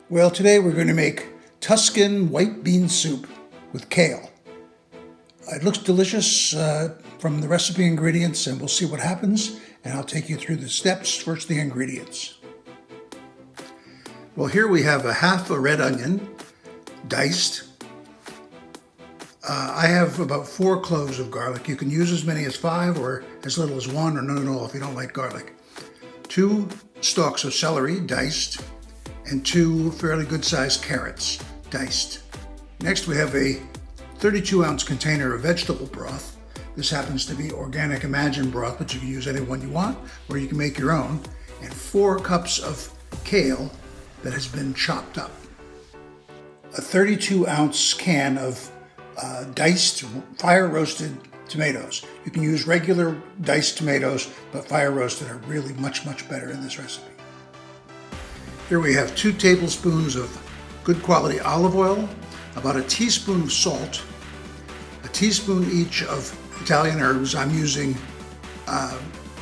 Well, today we're going to make Tuscan white bean soup with kale. It looks delicious from the recipe ingredients, and we'll see what happens, and I'll take you through the steps. First, the ingredients. Well, here we have half a red onion, diced. I have about 4 cloves of garlic. You can use as many as 5 or as little as 1 or none at all if you don't like garlic. 2 stalks of celery, diced, and 2 fairly good-sized carrots, diced. Next, we have a 32-ounce container of vegetable broth. This happens to be organic Imagine broth, but you can use any one you want, or you can make your own. And 4 cups of kale that has been chopped up. A 32-ounce can of diced, fire-roasted tomatoes. You can use regular diced tomatoes, but fire-roasted are really much, much better in this recipe. Here we have 2 tablespoons of good quality olive oil, about a teaspoon of salt, a teaspoon each of Italian herbs. I'm using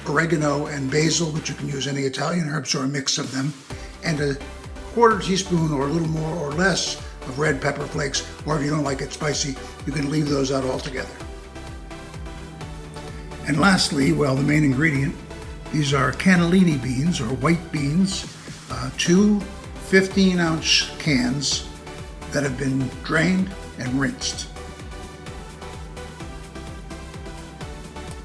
oregano and basil, but you can use any Italian herbs or a mix of them, and a quarter teaspoon or a little more or less of red pepper flakes, or if you don't like it spicy, you can leave those out altogether. And lastly, well, the main ingredient, these are cannellini beans or white beans, 2 15-ounce cans that have been drained and rinsed.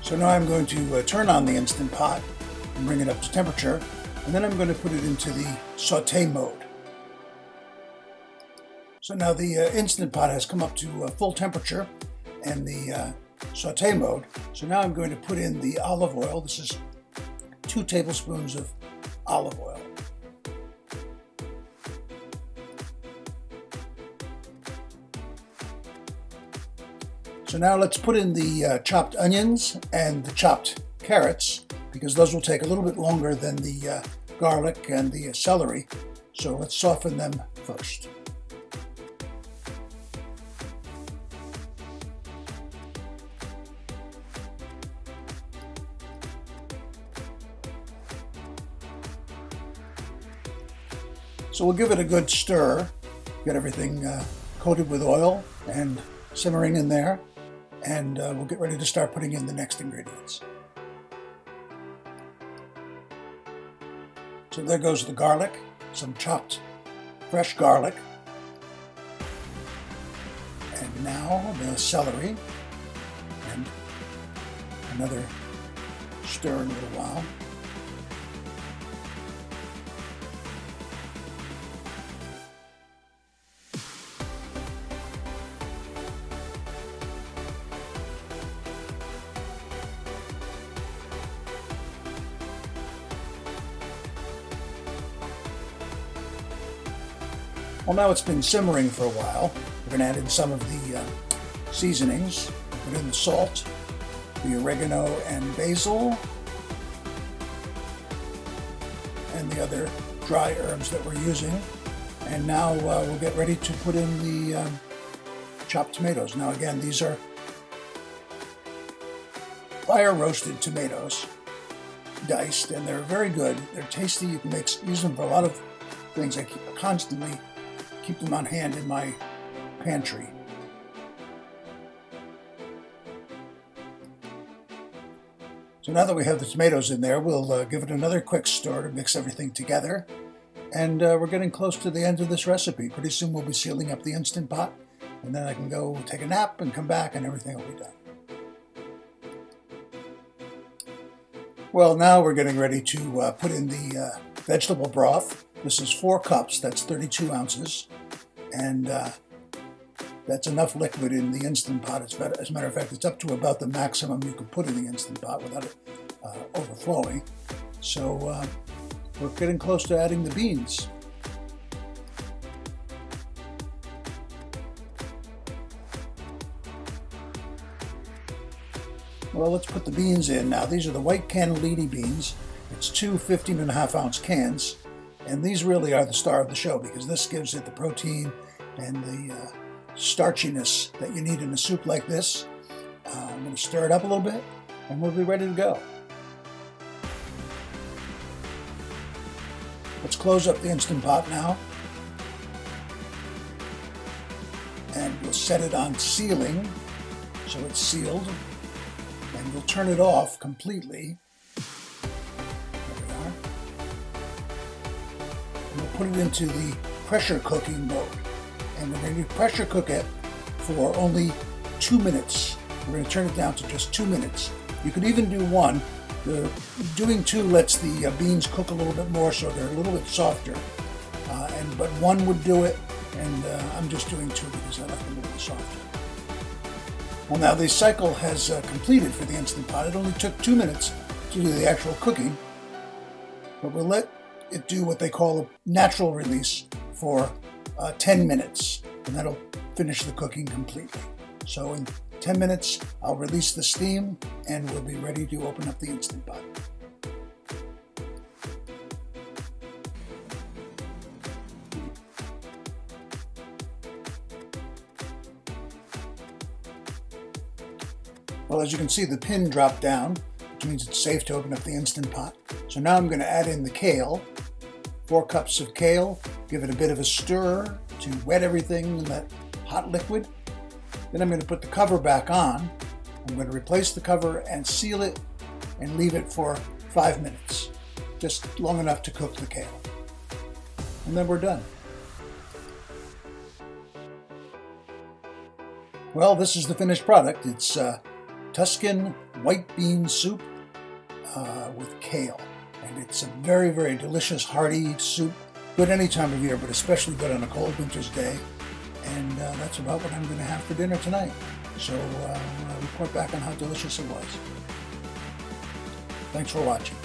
So now I'm going to turn on the Instant Pot and bring it up to temperature, and then I'm going to put it into the saute mode. So now the Instant Pot has come up to full temperature and the saute mode. So now I'm going to put in the olive oil. This is 2 tablespoons of olive oil. So now let's put in the chopped onions and the chopped carrots, because those will take a little bit longer than the garlic and the celery. So let's soften them first. So we'll give it a good stir, get everything coated with oil and simmering in there, and we'll get ready to start putting in the next ingredients. So there goes the garlic, some chopped fresh garlic, and now the celery, and another stir in a little while. Well, now it's been simmering for a while. We're going to add in some of the seasonings. Put in the salt, the oregano and basil, and the other dry herbs that we're using. And now we'll get ready to put in the chopped tomatoes. Now again, these are fire roasted tomatoes, diced, and they're very good. They're tasty. You can use them for a lot of things. I constantly keep them on hand in my pantry. So now that we have the tomatoes in there, we'll give it another quick stir to mix everything together. And we're getting close to the end of this recipe. Pretty soon we'll be sealing up the Instant Pot, and then I can go take a nap and come back and everything will be done. Well, now we're getting ready to put in the vegetable broth. This is 4 cups, that's 32 ounces, and that's enough liquid in the Instant Pot. As a matter of fact, it's up to about the maximum you could put in the Instant Pot without it overflowing. So we're getting close to adding the beans. Well, let's put the beans in now. These are the white cannellini beans. It's 2 15.5-ounce cans. And these really are the star of the show, because this gives it the protein and the starchiness that you need in a soup like this. I'm going to stir it up a little bit, and we'll be ready to go. Let's close up the Instant Pot now. and we'll set it on sealing, so it's sealed, and we'll turn it off completely. There we are. And we'll put it into the pressure cooking mode, and we're going to pressure cook it for only 2 minutes. We're going to turn it down to just 2 minutes. You could even do 1. Doing 2 lets the beans cook a little bit more, so they're a little bit softer. But 1 would do it, and I'm just doing 2 because I like them a little bit softer. Well, now the cycle has completed for the Instant Pot. It only took 2 minutes to do the actual cooking, but we'll let it do what they call a natural release for 10 minutes, and that'll finish the cooking completely. So in 10 minutes, I'll release the steam, and we'll be ready to open up the Instant Pot. Well, as you can see, the pin dropped down, which means it's safe to open up the Instant Pot. So now I'm going to add in the kale. 4 cups of kale, give it a bit of a stir to wet everything in that hot liquid. Then I'm going to put the cover back on. I'm going to replace the cover and seal it and leave it for 5 minutes, just long enough to cook the kale. And then we're done. Well, this is the finished product. It's Tuscan white bean soup with kale. And it's a very, very delicious, hearty soup. Good any time of year, but especially good on a cold winter's day. And that's about what I'm going to have for dinner tonight. So I'll report back on how delicious it was. Thanks for watching.